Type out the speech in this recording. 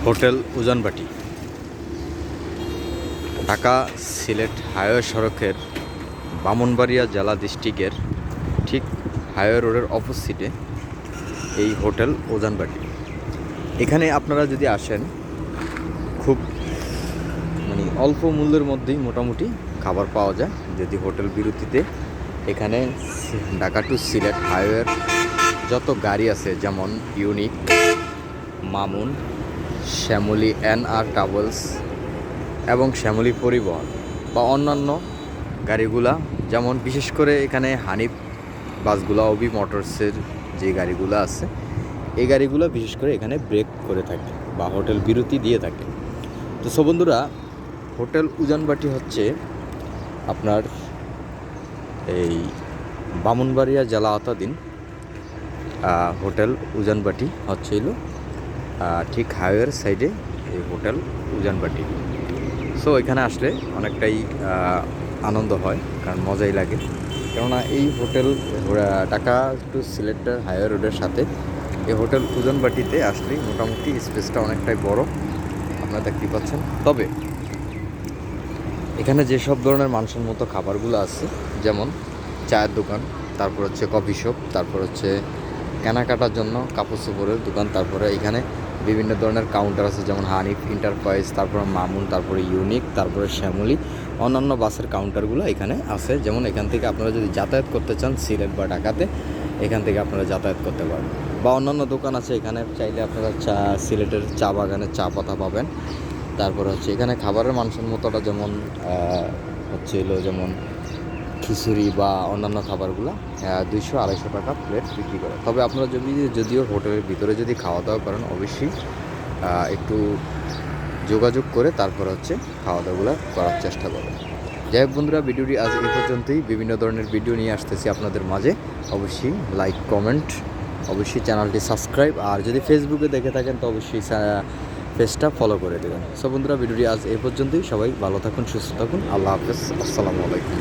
Hotel Ujanbati Dhaka Sylhet highway সড়কের ব্রাহ্মণবাড়িয়া জেলা ডিস্ট্রিক্টের ঠিক হাইওয়ে রোডের অপোজিটে এই হোটেল উজানবাটি। এখানে আপনারা যদি আসেন খুব অল্প মূল্যের মধ্যেই মোটামুটি খাবার পাওয়া যায়। যদি হোটেল বিরতিতে এখানে ঢাকা টু সিলেট হাইওয়ের যত গাড়ি আছে যেমন Unique, Mamun, Shyamoli NR travels এবং শ্যামলী পরিবহন বা অন্যান্য গাড়িগুলা, যেমন বিশেষ করে এখানে হানিফ বাসগুলা, অবি মোটরসের যে গাড়িগুলো আছে এই গাড়িগুলো বিশেষ করে এখানে ব্রেক করে থাকে বা হোটেল বিরতি দিয়ে থাকে। তো সব বন্ধুরা, হোটেল উজানবাটি হচ্ছে আপনার এই ব্রাহ্মণবাড়িয়া জেলা আওতাধীন হোটেল উজানবাটি হচ্ছে ঠিক হাইওয়ের সাইডে এই হোটেল উজানবাটি। সো এখানে আসলে অনেকটাই আনন্দ হয়, কারণ মজাই লাগে। কেননা এই হোটেল ঢাকা টু সিলেটের হাইওয়ে রোডের সাথে এই হোটেল উজানবাটিতে আসলে মোটামুটি স্পেসটা অনেকটাই বড়, আপনারা দেখতে পাচ্ছেন। তবে এখানে যেসব ধরনের মানসম্মত খাবারগুলো আছে, যেমন চায়ের দোকান, তারপর হচ্ছে কফি শপ, তারপর হচ্ছে কেনাকাটার জন্য কাপড় চোপড়ের দোকান, তারপরে এখানে বিভিন্ন ধরনের কাউন্টার আছে, যেমন হানিফ এন্টারপ্রাইজ, তারপরে মামুন, তারপরে ইউনিক, তারপরে শ্যামলী, অন্যান্য বাসের কাউন্টারগুলো এখানে আছে। যেমন এখান থেকে আপনারা যদি যাতায়াত করতে চান সিলেট বা ঢাকাতে, এখান থেকে আপনারা যাতায়াত করতে পারবেন। বা অন্যান্য দোকান আছে এখানে, চাইলে আপনারা সিলেটের চা বাগানের চা পাতা পাবেন। তারপর হচ্ছে এখানে খাবারের মানসম্মতটা যেমন যেমন খিচুড়ি বা অন্যান্য খাবারগুলো 200-250 টাকা প্লেট বিক্রি করে। তবে আপনারা যদিও হোটেলের ভিতরে যদি খাওয়া দাওয়া করেন, অবশ্যই একটু যোগাযোগ করে তারপর হচ্ছে খাওয়া দাওয়াগুলো করার চেষ্টা করবেন। যাই হোক বন্ধুরা, ভিডিওটি আজ এই পর্যন্তই। বিভিন্ন ধরনের ভিডিও নিয়ে আসতেছি আপনাদের মাঝে। অবশ্যই লাইক, কমেন্ট, অবশ্যই চ্যানেলটি সাবস্ক্রাইব, আর যদি ফেসবুকে দেখে থাকেন তো অবশ্যই পেজটা ফলো করে দেবেন। সো বন্ধুরা, ভিডিওটি আজ এই পর্যন্তই। সবাই ভালো থাকুন, সুস্থ থাকুন। আল্লাহ হাফেজ, আসসালামু আলাইকুম।